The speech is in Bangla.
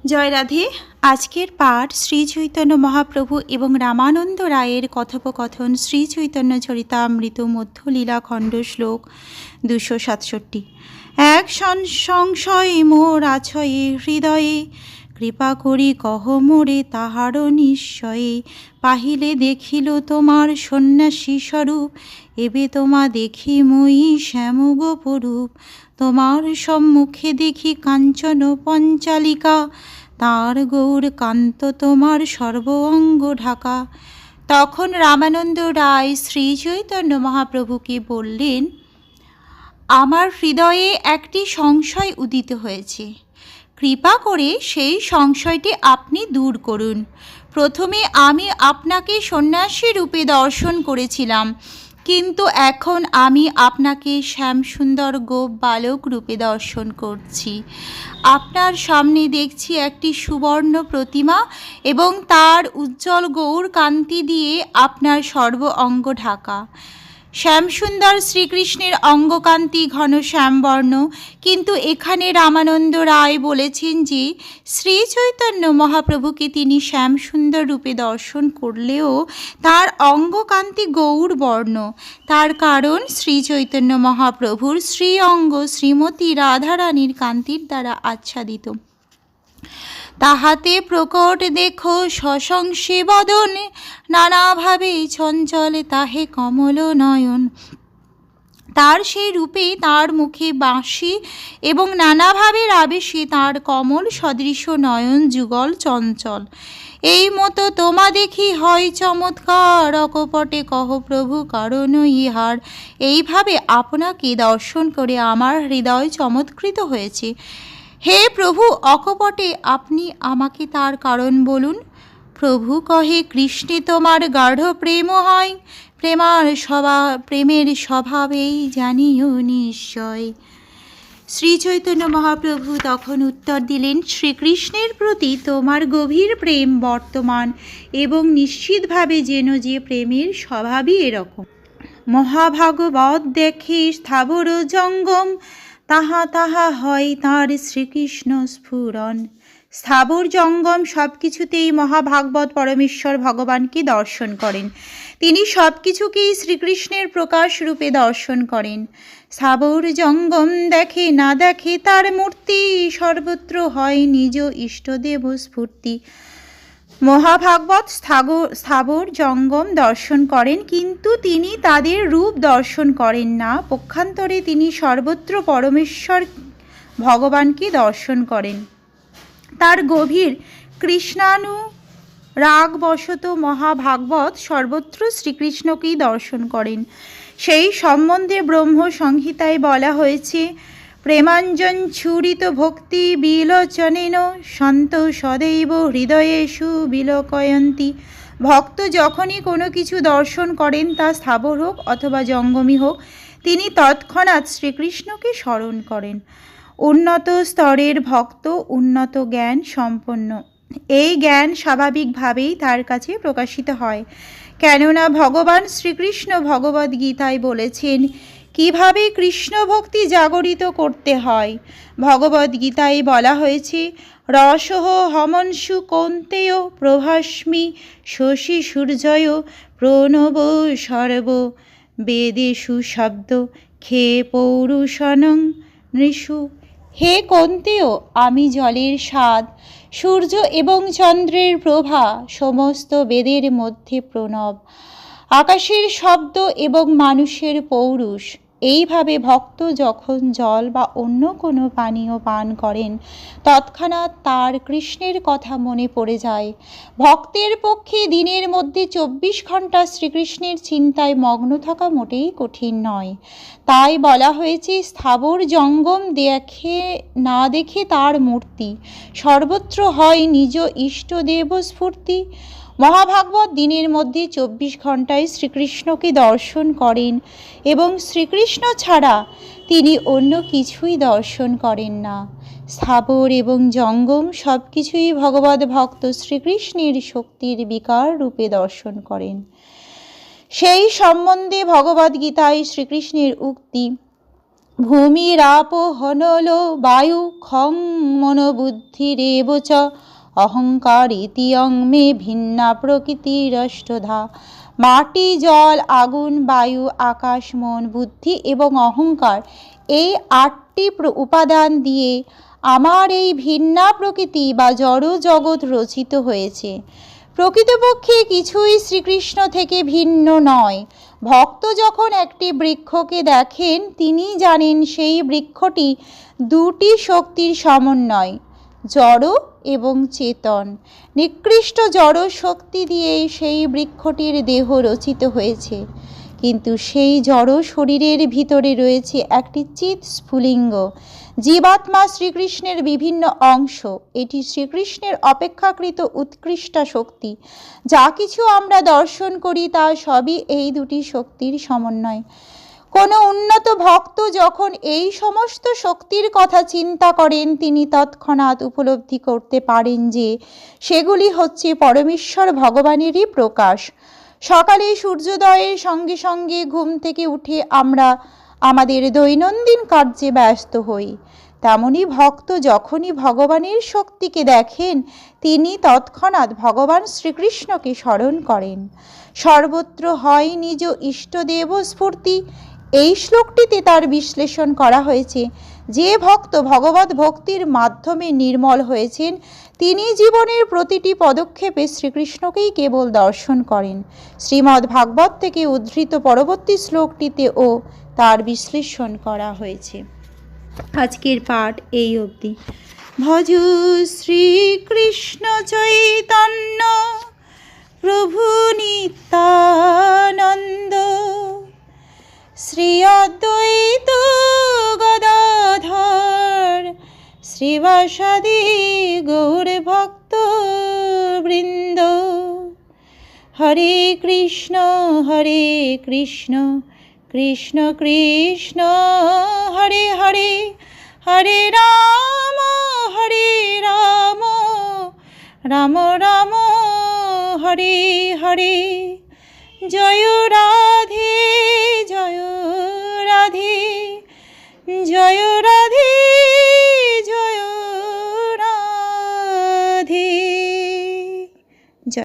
জয় রাধে। আজকের পাঠ শ্রী চৈতন্য মহাপ্রভু এবং রামানন্দ রায়ের কথোপকথন শ্রী চৈতন্য চরিতামৃত মধ্যলীলা খণ্ড শ্লোক 267। এক সংশয় মোর আছয়ে হৃদয়ে, কৃপা করি কহ মোরে তাহার নিশ্চয়ে। পাহিলে দেখিল তোমার সন্ন্যাসী স্বরূপ, এবে তোমা দেখি মই শ্যামগোপরূপ। তোমার সম্মুখে দেখি কাঞ্চন পঞ্চালিকা, তার গৌর কান্ত তোমার সর্ব অঙ্গ ঢাকা। তখন রামানন্দ রায় শ্রী চৈতন্য মহাপ্রভুকে বললেন, আমার হৃদয়ে একটি সংশয় উদিত হয়েছে, কৃপা করে সেই সংশয়টি আপনি দূর করুন। প্রথমে আমি আপনাকে সন্ন্যাসী রূপে দর্শন করেছিলাম, কিন্তু এখন আমি আপনাকে শ্যামসুন্দর গোপ বালক রূপে দর্শন করছি। আপনার সামনে দেখছি একটি সুবর্ণ প্রতিমা এবং তার উজ্জ্বল গৌর কান্তি দিয়ে আপনার সর্ব অঙ্গ ঢাকা। শ্যামসুন্দর শ্রীকৃষ্ণের অঙ্গকান্তি ঘন শ্যামবর্ণ, কিন্তু এখানে রামানন্দ রায় বলেছেন যে শ্রী চৈতন্য মহাপ্রভুকে তিনি শ্যামসুন্দর রূপে দর্শন করলেও তার অঙ্গকান্তি গৌর বর্ণ। তার কারণ শ্রী চৈতন্য মহাপ্রভুর শ্রী অঙ্গ শ্রীমতী রাধারানীর কান্তির দ্বারা আচ্ছাদিত। তাহাতে প্রকট দেখো সশংসে বদন, নানাভাবে চঞ্চল তাহে কমল নয়ন। তার সেই রূপে তার মুখে বাঁশি এবং নানাভাবের আবেশে তার কমল সদৃশ নয়ন যুগল চঞ্চল। এই মতো তোমা দেখি হয় চমৎকার, অকপটে কহ প্রভু কারণ ইহার। এইভাবে আপনাকে দর্শন করে আমার হৃদয় চমৎকৃত হয়েছে। হে প্রভু, অকপটে আপনি আমাকে তার কারণ বলুন। প্রভু কহে, কৃষ্ণে তোমার গাঢ় প্রেম হয়, প্রেমের স্বভাবেই জানিও নিশ্চয়। শ্রী চৈতন্য মহাপ্রভু তখন উত্তর দিলেন, শ্রীকৃষ্ণের প্রতি তোমার গভীর প্রেম বর্তমান এবং নিশ্চিতভাবে যেন যে প্রেমের স্বভাবই এরকম। মহাভাগবত দেখে স্থাবর জঙ্গম, তাহা তাহা হয় তাঁর শ্রীকৃষ্ণ স্ফুরণ। স্থাবর জঙ্গম সব কিছুতেই মহাভাগবত পরমেশ্বর ভগবানকে দর্শন করেন। তিনি সব কিছুকেই শ্রীকৃষ্ণের প্রকাশ রূপে দর্শন করেন। স্থাবর জঙ্গম দেখে না দেখে তার মূর্তি, সর্বত্র হয় নিজ ইষ্টদেব স্ফূর্তি। মহাভাগবত স্থাবর জঙ্গম দর্শন করেন, কিন্তু তিনি তাদের রূপ দর্শন করেন না। পক্ষান্তরে তিনি সর্বত্র পরমেশ্বর ভগবানকে দর্শন করেন। তার গভীর কৃষ্ণানুরাগবশত মহাভাগবত সর্বত্র শ্রীকৃষ্ণকেই দর্শন করেন। সেই সম্বন্ধে ব্রহ্ম সংহিতায় বলা হয়েছে, প্রেমাঞ্জন ছুরিত ভক্তি বিলোচনেন সন্ত সদৈব হৃদয়েষু বিলোকয়ন্তি। ভক্ত যখনই কোনো কিছু দর্শন করেন, তা স্থাবর হোক অথবা জঙ্গমী হোক, তিনি তৎক্ষণাৎ শ্রীকৃষ্ণকে স্মরণ করেন। উন্নত স্তরের ভক্ত উন্নত জ্ঞান সম্পন্ন। এই জ্ঞান স্বাভাবিকভাবেই তার কাছে প্রকাশিত হয়, কেননা ভগবান শ্রীকৃষ্ণ ভগবদ্গীতায় বলেছেন কিভাবে কৃষ্ণ ভক্তি জাগরিত করতে হয়। ভগবদ্গীতায় বলা হয়েছে, রসহ হমনসু কৌন্তেয় প্রভাস্মি শশী সূর্যয় প্রণব সর্ব বেদেষু শব্দ খে পৌরুষণং নৃষু। হে কৌন্তেয়, আমি জলের স্বাদ, সূর্য এবং চন্দ্রের প্রভা, সমস্ত বেদের মধ্যে প্রণব, আকাশের শব্দ এবং মানুষের পৌরুষ। এইভাবে ভক্ত যখন জল বা অন্য কোনো পানীয় পান করেন, তৎক্ষণাৎ তার কৃষ্ণের কথা মনে পড়ে যায়। ভক্তের পক্ষে দিনের মধ্যে 24 ঘণ্টা শ্রীকৃষ্ণের চিন্তায় মগ্ন থাকা মোটেই কঠিন নয়। তাই বলা হয়েছে, স্থাবর জঙ্গম দেখে না দেখে তার মূর্তি, সর্বত্র হয় নিজ ইষ্টদেব স্ফূর্তি। মহাভাগবত দিনের মধ্যে 24 ঘণ্টায় শ্রীকৃষ্ণকে দর্শন করেন এবং শ্রীকৃষ্ণ ছাড়া তিনি অন্য কিছুই দর্শন করেন না। স্থাবর এবং জঙ্গম সব কিছুই ভগবদ ভক্ত শ্রীকৃষ্ণের শক্তির বিকার রূপে দর্শন করেন। সেই সম্বন্ধে ভগবদ্গীতায় শ্রীকৃষ্ণের উক্তি, ভূমিরাপহনলো বায়ু খং মনোবুদ্ধিরেব চ অহংকার ইতি অং মে ভিন্না প্রকৃতিরষ্টধা। মাটি, জল, আগুন, বায়ু, আকাশ, মন, বুদ্ধি এবং অহংকার, এই 8টি উপাদান দিয়ে আমার এই ভিন্না প্রকৃতি বা জড় জগৎ রচিত হয়েছে। প্রকৃতপক্ষে কিছুই শ্রীকৃষ্ণ থেকে ভিন্ন নয়। ভক্ত যখন একটি বৃক্ষকে দেখেন, তিনি জানেন সেই বৃক্ষটি 2টি শক্তির সমন্বয়, জড় এবং চেতন। নিকৃষ্ট জড় শক্তি দিয়েই সেই বৃক্ষটির দেহ রচিত হয়েছে, কিন্তু সেই জড় শরীরের ভিতরে রয়েছে একটি চিৎ স্ফুলিঙ্গ, জীবাত্মা, শ্রীকৃষ্ণের বিভিন্ন অংশ। এটি শ্রীকৃষ্ণের অপেক্ষাকৃত উৎকৃষ্ট শক্তি। যা কিছু আমরা দর্শন করি তা সবই এই 2টি শক্তির সমন্বয়। কোনো উন্নত ভক্ত যখন এই সমস্ত শক্তির কথা চিন্তা করেন, তিনি তৎক্ষণাৎ উপলব্ধি করতে পারেন যে সেগুলি হচ্ছে পরমেশ্বর ভগবানেরই প্রকাশ। সকালে সূর্যোদয়ের সঙ্গে সঙ্গে ঘুম থেকে উঠে আমরা আমাদের দৈনন্দিন কার্যে ব্যস্ত হই। তেমনি ভক্ত যখনই ভগবানের শক্তিকে দেখেন, তিনি তৎক্ষণাৎ ভগবান শ্রীকৃষ্ণকে স্মরণ করেন। সর্বত্র হয় নিজ ইষ্টদেব স্ফূর্তি। এই শ্লোকটিতে তার বিশ্লেষণ করা হয়েছে। যে ভক্ত ভগবত ভক্তির মাধ্যমে নির্মল হয়েছেন, তিনি জীবনের প্রতিটি পদক্ষেপে শ্রীকৃষ্ণকেই কেবল দর্শন করেন। শ্রীমদ্ ভাগবত থেকে উদ্ধৃত পরবর্তী শ্লোকটিতেও তার বিশ্লেষণ করা হয়েছে। আজকের পাঠ এই অবধি। ভজ শ্রীকৃষ্ণ চৈতন্য প্রভু নিত্যানন্দ, শ্রী অদ্বৈত গদাধর শ্রীবাসাদি গৌর ভক্ত বৃন্দ। হরে কৃষ্ণ কৃষ্ণ কৃষ্ণ হরে হরে, হরে রাম রাম রাম হরে হরে। জয় রাধে জয়